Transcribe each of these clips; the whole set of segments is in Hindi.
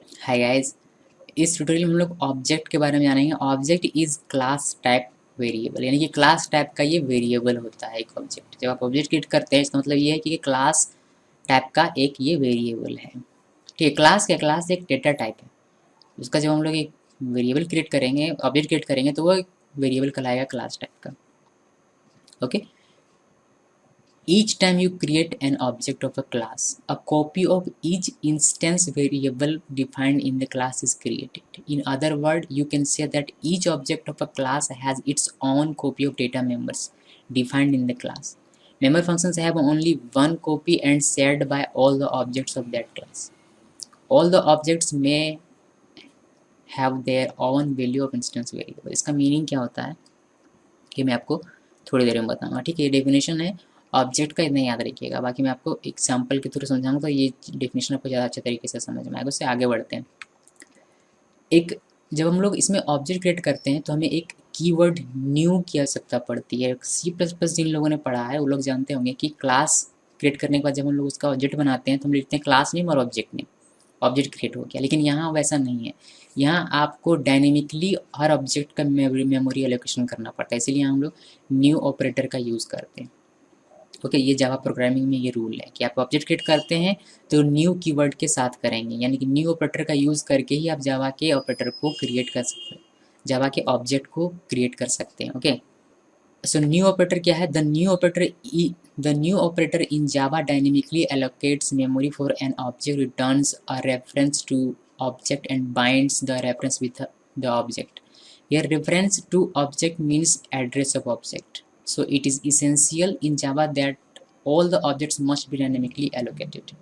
हाय गाइस, इस ट्यूटोरियल में हम लोग ऑब्जेक्ट के बारे में जानेंगे। Object is class type variable, यानी कि क्लास टाइप का ये वेरिएबल होता है एक ऑब्जेक्ट। जब आप ऑब्जेक्ट क्रिएट करते हैं इसका मतलब ये है कि क्लास टाइप का एक ये वेरिएबल है। ठीक है, क्लास क्या, क्लास एक डेटा टाइप है। उसका जब हम लोग एक वेरिएबल क्रिएट करेंगे, ऑब्जेक्ट क्रिएट करेंगे, तो वो एक वेरिएबल कहलाएगा क्लास टाइप का। Okay, each time you create an object of a class, a copy of each instance variable defined in the class is created. In other words, you can say that each object of a class has its own copy of data members defined in the class. Member functions have only one copy and shared by all the objects of that class. All the objects may have their own value of instance variable. इसका मीनिंग क्या होता है कि मैं आपको थोड़ी देर में बताऊंगा। ठीक है, ये डेफिनेशन है ऑब्जेक्ट का, इतना याद रखिएगा। बाकी मैं आपको एग्जाम्पल के थ्रू समझाऊंगा तो ये डेफिनेशन आपको ज़्यादा अच्छे तरीके से समझ में आएगा। उससे आगे बढ़ते हैं। एक जब हम लोग इसमें ऑब्जेक्ट क्रिएट करते हैं तो हमें एक कीवर्ड न्यू की आवश्यकता पड़ती है। C++ जिन लोगों ने पढ़ा है वो लोग जानते होंगे कि क्लास क्रिएट करने के बाद जब हम लोग उसका ऑब्जेक्ट बनाते हैं तो हम लिखते हैं क्लास नेम और ऑब्जेक्ट नेम, ऑब्जेक्ट क्रिएट हो गया। लेकिन यहाँ वैसा नहीं है। यहाँ आपको डायनेमिकली हर ऑब्जेक्ट का मेमोरी एलोकेशन करना पड़ता है, इसीलिए हम लोग न्यू ऑपरेटर का यूज़ करते हैं। ओके, ये जावा प्रोग्रामिंग में ये रूल है कि आप ऑब्जेक्ट क्रिएट करते हैं तो न्यू कीवर्ड के साथ करेंगे, यानी कि न्यू ऑपरेटर का यूज़ करके ही आप जावा के ऑपरेटर को क्रिएट कर सकते हैं, जावा के ऑब्जेक्ट को क्रिएट कर सकते हैं। ओके, सो न्यू ऑपरेटर क्या है? The new operator in Java dynamically allocates memory for an object, returns a reference to object and binds the reference with the object. Here reference to object means address of object. So it is essential in Java that all the objects must be dynamically allocated.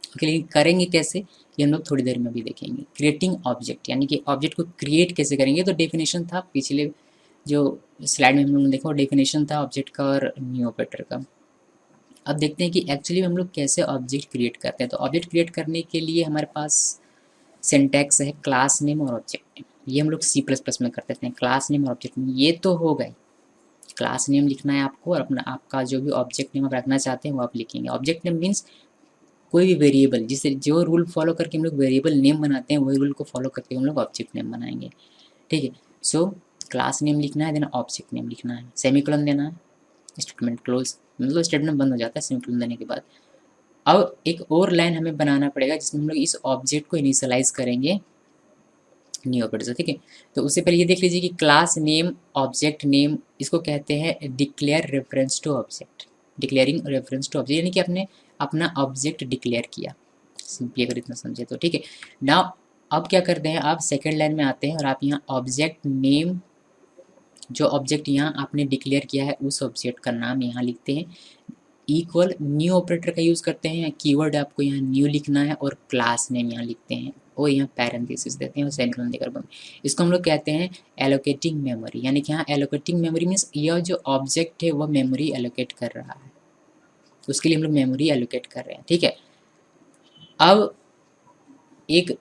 Okay, लेकिन करेंगे कैसे ये हम लोग थोड़ी देर में भी देखेंगे। क्रिएटिंग ऑब्जेक्ट, यानी कि ऑब्जेक्ट को क्रिएट कैसे करेंगे। तो डेफिनेशन था पिछले जो स्लाइड में हम लोगों ने देखा, वो डेफिनेशन था ऑब्जेक्ट का और न्यू ऑपरेटर का। अब देखते हैं कि एक्चुअली हम लोग कैसे ऑब्जेक्ट क्रिएट करते हैं। तो ऑब्जेक्ट क्रिएट करने के लिए हमारे पास सिंटैक्स है क्लास नेम और ऑब्जेक्ट नेम। ये हम लोग C++ में करते थे, क्लास नेम और ऑब्जेक्ट नेम। ये तो हो गए, क्लास नेम लिखना है आपको और अपना आपका जो भी ऑब्जेक्ट नेम आप रखना चाहते हैं वो आप लिखेंगे। ऑब्जेक्ट नेम मीन्स कोई भी वेरिएबल, जिसे जो रूल फॉलो करके हम लोग वेरिएबल नेम बनाते हैं वही रूल को फॉलो करके हम लोग ऑब्जेक्ट नेम बनाएंगे। ठीक है, सो क्लास नेम लिखना है, देना ऑब्जेक्ट नेम लिखना है, सेमीकोलन देना है, स्टेटमेंट क्लोज, मतलब स्टेटमेंट बंद हो जाता है सेमीकोलन देने के बाद। अब एक और लाइन हमें बनाना पड़ेगा जिसमें हम लोग इस ऑब्जेक्ट को इनिशियलाइज करेंगे न्यू ऑपरेटर से। ठीक है, तो उससे पहले ये देख लीजिए कि क्लास नेम ऑब्जेक्ट नेम इसको कहते हैं declare reference to object. Declaring reference to object यानी कि आपने अपना ऑब्जेक्ट डिक्लेयर किया, सिंपली अगर इतना समझे तो। ठीक है, नाउ अब क्या करते हैं, आप सेकेंड लाइन में आते हैं और आप यहाँ ऑब्जेक्ट नेम, जो ऑब्जेक्ट यहाँ आपने डिक्लेयर किया है उस ऑब्जेक्ट का नाम यहाँ लिखते हैं। इक्वल न्यू ऑपरेटर का यूज़ करते हैं, कीवर्ड आपको यहाँ न्यू लिखना है और क्लास नेम यहाँ लिखते हैं और यहाँ पैरेंथेसिस देते हैं और सेमीकोलन देकर बंद। इसको हम लोग कहते हैं एलोकेटिंग मेमोरी, यानी कि यहाँ एलोकेटिंग मेमोरी मीन्स यह जो ऑब्जेक्ट है वह मेमोरी एलोकेट कर रहा है, उसके लिए हम लोग मेमोरी एलोकेट कर रहे हैं। ठीक है, अब एक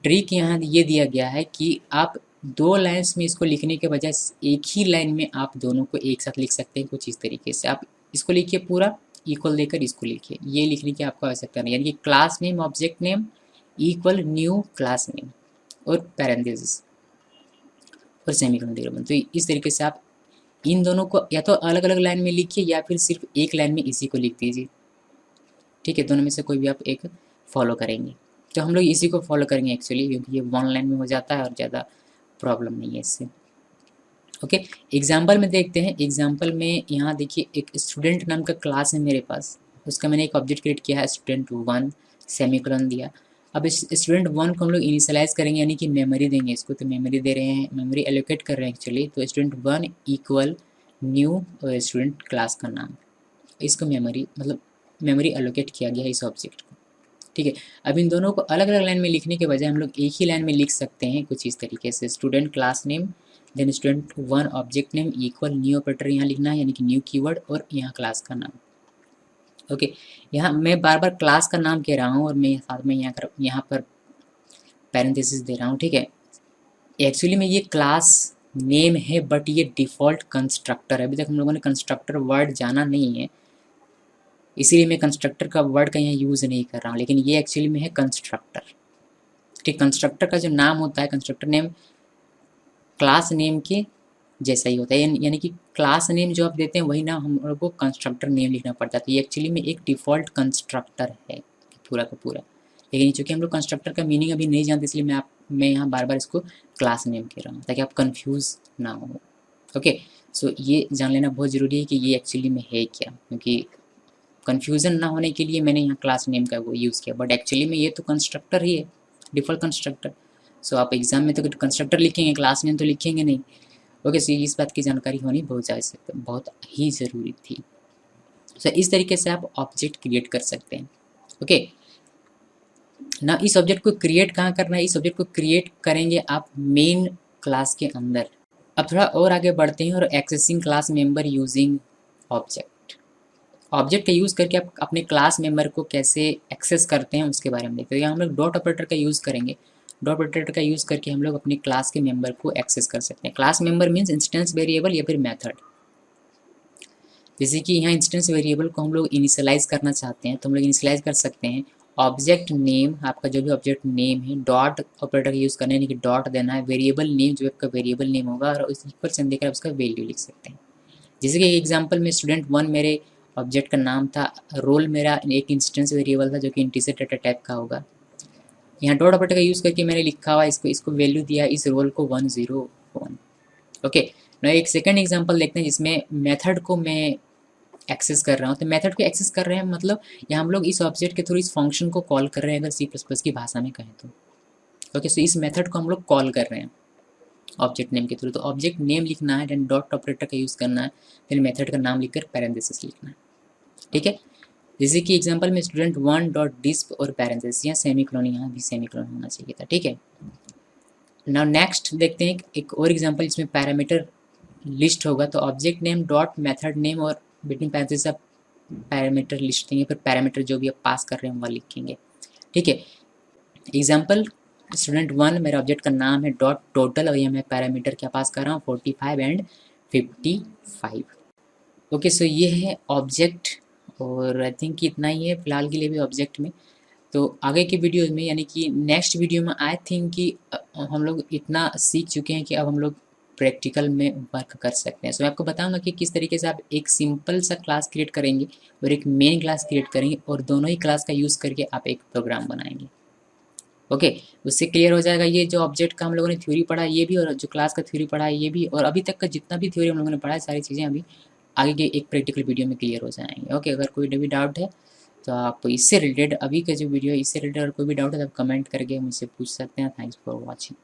ट्रिक यहाँ ये दिया गया है कि आप दो लाइन्स में इसको लिखने के बजाय एक ही लाइन में आप दोनों को एक साथ लिख सकते हैं कुछ इस तरीके से। आप इसको लिखिए पूरा इक्वल देकर इसको लिखिए, ये लिखने की आपको आवश्यकता नहीं, यानी कि class name object name equal new class name और पैरेंथेसिस और सेमीकोलन देकर। तो इस तरीके से आप इन दोनों को या तो अलग अलग लाइन में लिखिए या फिर सिर्फ एक लाइन में इसी को लिख दीजिए। ठीक है, दोनों में से कोई भी आप एक फॉलो करेंगे। तो हम लोग इसी को फॉलो करेंगे एक्चुअली, क्योंकि ये वन लाइन में हो जाता है और ज़्यादा प्रॉब्लम नहीं है इससे। ओके, एग्जाम्पल में देखते हैं। एग्जाम्पल में यहाँ देखिए एक स्टूडेंट नाम का क्लास है मेरे पास, उसका मैंने एक ऑब्जेक्ट क्रिएट किया है स्टूडेंट 1, सेमीकोलन दिया। अब इस स्टूडेंट 1 को हम लोग इनिशियलाइज करेंगे, यानी कि मेमोरी देंगे इसको। तो मेमोरी दे रहे हैं, मेमोरी एलोकेट कर रहे हैं एक्चुअली। तो student 1 equal new student class का नाम, इसको मेमोरी मतलब मेमोरी एलोकेट किया गया है इस ऑब्जेक्ट को। ठीक है, अब इन दोनों को अलग अलग लाइन में लिखने के बजाय हम लोग एक ही लाइन में लिख सकते हैं कुछ इस तरीके से। Student class name then student 1 object name equal new operator यहाँ लिखना है, यानी कि न्यू कीवर्ड और यहाँ क्लास का नाम। ओके, यहाँ मैं बार बार क्लास का नाम कह रहा हूँ और मैं साथ में यहाँ पर पैरेंथेसिस दे रहा हूँ। ठीक है, एक्चुअली में ये क्लास नेम है बट ये डिफ़ॉल्ट कंस्ट्रक्टर है। अभी तक हम लोगों ने कंस्ट्रक्टर वर्ड जाना नहीं है, इसीलिए मैं कंस्ट्रक्टर का वर्ड का यहाँ यूज़ नहीं कर रहा हूँ, लेकिन ये एक्चुअली में है कंस्ट्रक्टर। ठीक, कंस्ट्रक्टर का जो नाम होता है, कंस्ट्रक्टर नेम क्लास नेम के जैसा ही होता है, यानी कि क्लास नेम जो आप देते हैं वही नाम हम लोग को कंस्ट्रक्टर नेम लिखना पड़ता है। तो ये एक्चुअली में एक डिफ़ॉल्ट कंस्ट्रक्टर है पूरा का पूरा। लेकिन चूँकि हम लोग कंस्ट्रक्टर का मीनिंग अभी नहीं जानते, इसलिए मैं यहाँ बार बार इसको क्लास नेम कह रहा हूँ ताकि आप कन्फ्यूज़ ना हो। ओके, सो ये जान लेना बहुत ज़रूरी है कि ये एक्चुअली में है क्या, क्योंकि कन्फ्यूज़न ना होने के लिए मैंने यहाँ क्लास नेम का वो यूज़ किया, बट एक्चुअली में ये तो कंस्ट्रक्टर ही है, डिफ़ॉल्ट कंस्ट्रक्टर। सो आप एग्ज़ाम में तो कंस्ट्रक्टर लिखेंगे, क्लास नेम तो लिखेंगे नहीं। ओके, सो इस बात की जानकारी होनी बहुत ही ज़रूरी थी। सो इस तरीके से आप ऑब्जेक्ट क्रिएट कर सकते हैं। ओके ना, इस ऑब्जेक्ट को क्रिएट कहाँ करना है, इस ऑब्जेक्ट को क्रिएट करेंगे आप मेन क्लास के अंदर। अब थोड़ा और आगे बढ़ते हैं और accessing class member using object. Object का यूज़ करके आप अपने क्लास मेंबर को कैसे एक्सेस करते हैं उसके बारे में देखते हैं। हम लोग डॉट ऑपरेटर का यूज़ करेंगे। डॉट ऑपरेटर का यूज़ करके हम लोग अपने क्लास के मेंबर को एक्सेस कर सकते हैं। Class member means instance variable या फिर मेथड। जैसे कि यहाँ इंस्टेंस वेरिएबल को हम लोग इनिशियलाइज करना चाहते हैं तो हम लोग इनिशियलाइज कर सकते हैं ऑब्जेक्ट नेम, आपका जो भी ऑब्जेक्ट नेम है, डॉट ऑपरेटर का यूज़ करना है, यानी कि डॉट देना है, वेरिएबल नेम जो आपका वेरिएबल नेम होगा और उस इक्वल साइन देकर आप उसका वैल्यू लिख सकते हैं। जैसे कि एग्जांपल में स्टूडेंट 1 मेरे ऑब्जेक्ट का नाम था, रोल मेरा एक इंस्टेंस वेरिएबल था जो कि इंटीजर डेटा टाइप का होगा। यहाँ डॉट ऑपरेटर का यूज़ करके मैंने लिखा हुआ इसको वैल्यू दिया इस रोल को 101। ओके ना, एक सेकंड एग्जांपल देखते हैं जिसमें मेथड को मैं एक्सेस कर रहा हूँ। तो मेथड को एक्सेस कर रहे हैं मतलब यहाँ हम लोग इस ऑब्जेक्ट के थ्रू इस फंक्शन को कॉल कर रहे हैं, अगर C++ की भाषा में कहें तो। ओके, सो इस मेथड को हम लोग कॉल कर रहे हैं ऑब्जेक्ट नेम के थ्रू। तो ऑब्जेक्ट नेम लिखना है, देन डॉट ऑपरेटर का यूज़ करना है, फिर मेथड का नाम लिखकर पैरेंथेसिस लिखना है। ठीक है, जैसे कि एग्जांपल में स्टूडेंट 1 डॉट डिस्प और पैरेंथेसिस, यहाँ सेमीकोलन, यहाँ भी सेमीकोलन होना चाहिए था। ठीक है, नाउ नेक्स्ट देखते हैं एक और एग्जांपल जिसमें पैरामीटर लिस्ट होगा। तो object name dot method name और बिटवीन पैरेंथेसिस आप पैरामीटर लिस्ट देंगे, फिर पैरामीटर जो भी आप पास कर रहे हैं वह लिखेंगे। ठीक है, एग्जांपल स्टूडेंट 1 मेरा ऑब्जेक्ट का नाम है डॉट टोटल और ये मैं पैरामीटर क्या पास कर रहा हूँ 45 एंड 55। ओके, सो ये है ऑब्जेक्ट और आई थिंक इतना ही है फिलहाल के लिए भी ऑब्जेक्ट में। तो आगे की वीडियो में यानी कि नेक्स्ट वीडियो में आई थिंक कि हम लोग इतना सीख चुके हैं कि अब हम लोग प्रैक्टिकल में वर्क कर सकते हैं। सो मैं आपको बताऊंगा कि किस तरीके से आप एक सिंपल सा क्लास क्रिएट करेंगे और एक मेन क्लास क्रिएट करेंगे और दोनों ही क्लास का यूज़ करके आप एक प्रोग्राम बनाएंगे। ओके, उससे क्लियर हो जाएगा ये जो ऑब्जेक्ट का हम लोगों ने थ्योरी पढ़ा है ये भी, और जो क्लास का थ्योरी पढ़ा है ये भी, और अभी तक का जितना भी थ्योरी हम लोगों ने पढ़ा है सारी चीज़ें अभी आगे के एक प्रैक्टिकल वीडियो में क्लियर हो जाएंगे। ओके, अगर कोई भी डाउट है तो आप इससे रिलेटेड, अभी का जो वीडियो है इससे रिलेटेड अगर कोई भी डाउट है तो आप कमेंट करके मुझसे पूछ सकते हैं। Thanks for watching.